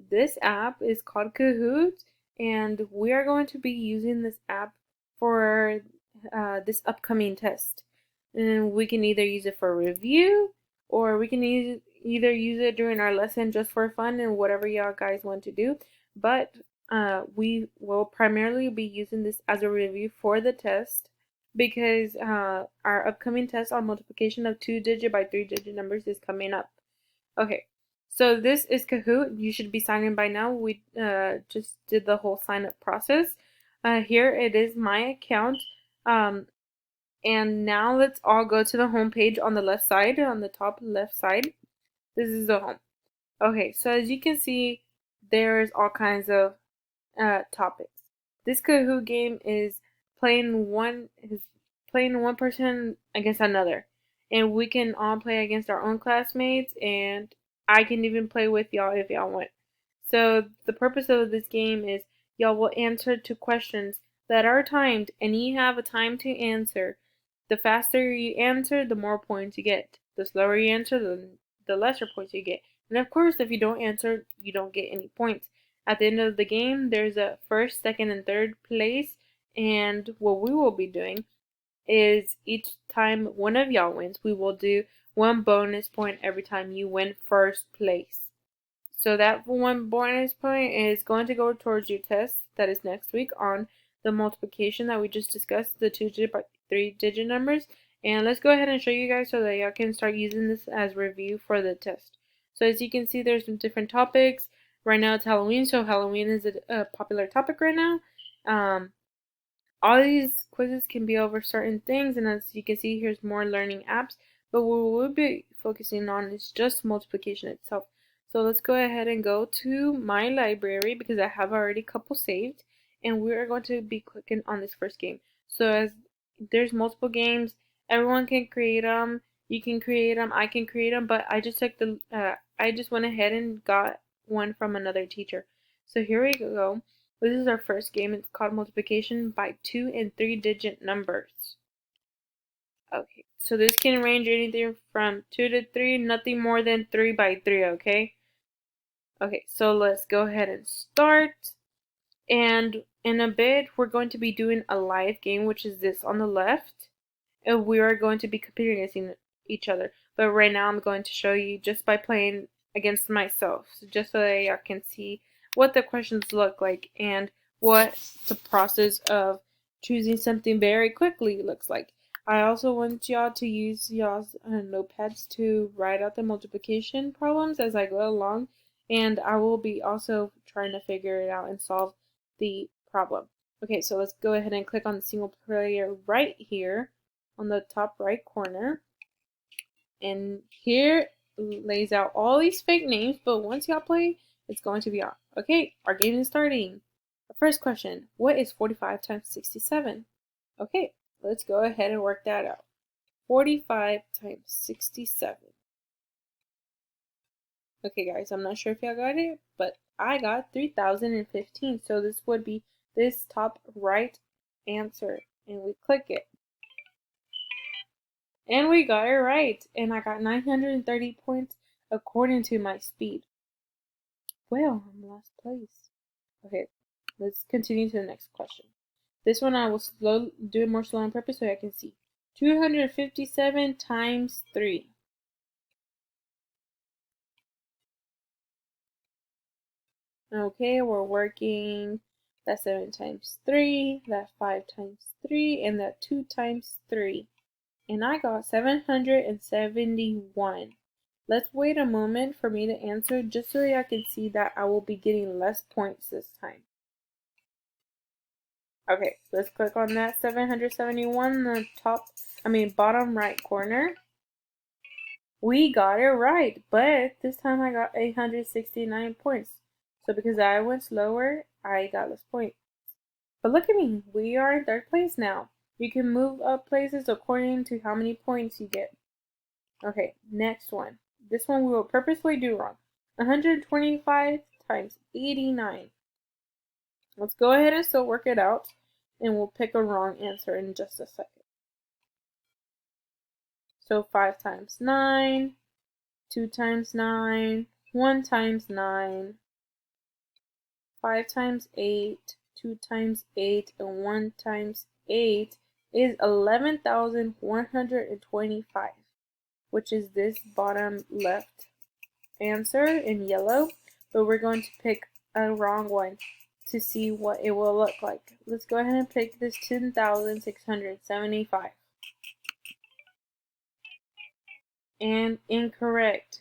This app is called Kahoot, and we are going to be using this app for this upcoming test. And we can either use it for review, or we can either use it during our lesson just for fun and whatever y'all guys want to do. But we will primarily be using this as a review for the test because our upcoming test on multiplication of 2-digit by 3-digit numbers is coming up. Okay, so this is Kahoot. You should be signed in by now. We just did the whole sign up process. Here it is my account. And now let's all go to the home page on the left side, on the top left side. This is the home. Okay, so as you can see, there's all kinds of topics. This Kahoot game is playing one person against another, and we can all play against our own classmates, and I can even play with y'all if y'all want. So the purpose of this game is y'all will answer to questions that are timed, and you have a time to answer. The faster you answer, the more points you get. The slower you answer, the lesser points you get. And of course, if you don't answer, you don't get any points. At the end of the game, there's a first, second, and third place. And what we will be doing is each time one of y'all wins, we will do 1 bonus point every time you win first place. So that 1 bonus point is going to go towards your test that is next week on the multiplication that we just discussed, the 2-digit by 3-digit numbers. And let's go ahead and show you guys so that y'all can start using this as review for the test. So as you can see, there's some different topics. Right now it's Halloween, so Halloween is a popular topic right now. All these quizzes can be over certain things, and as you can see, here's more learning apps. But what we'll be focusing on is just multiplication itself. So let's go ahead and go to my library because I have already a couple saved, and we're going to be clicking on this first game. So as there's multiple games, everyone can create them. You can create them. I can create them, but I just took I just went ahead and got one from another teacher. So here we go. This is our first game. It's called multiplication by 2- and 3-digit numbers. Okay, so this can range anything from 2 to 3, nothing more than 3 by 3, okay? Okay, so let's go ahead and start. And in a bit, we're going to be doing a live game, which is this on the left. And we are going to be competing against each other. But right now, I'm going to show you just by playing against myself, so just so that y'all can see what the questions look like and what the process of choosing something very quickly looks like. I also want y'all to use y'all's notepads to write out the multiplication problems as I go along, and I will be also trying to figure it out and solve the problem. Okay, so let's go ahead and click on the single player right here on the top right corner. And here lays out all these fake names, but once y'all play, it's going to be on. Okay, our game is starting. The first question, what is 45 times 67? Okay, let's go ahead and work that out. 45 times 67. Okay guys, I'm not sure if y'all got it, but I got 3015. So this would be this top right answer, and we click it. And we got it right, and I got 930 points according to my speed. Well, I'm last place. Okay, let's continue to the next question. This one I will do it more slow on purpose so I can see. 257 times 3. Okay, we're working that 7 times 3, that 5 times 3, and that 2 times 3. And I got 771. Let's wait a moment for me to answer just so I can see that I will be getting less points this time. Okay, let's click on that 771 in the bottom right corner. We got it right, but this time I got 869 points. So because I went slower, I got less points. But look at me, we are in 3rd place now. You can move up places according to how many points you get. Okay, next one. This one we will purposely do wrong. 125 times 89. Let's go ahead and still work it out, and we'll pick a wrong answer in just a second. So 5 times 9, 2 times 9, 1 times 9, 5 times 8, 2 times 8, and 1 times 8 is 11,125, which is this bottom left answer in yellow, but we're going to pick a wrong one to see what it will look like. Let's go ahead and pick this 10,675. And incorrect.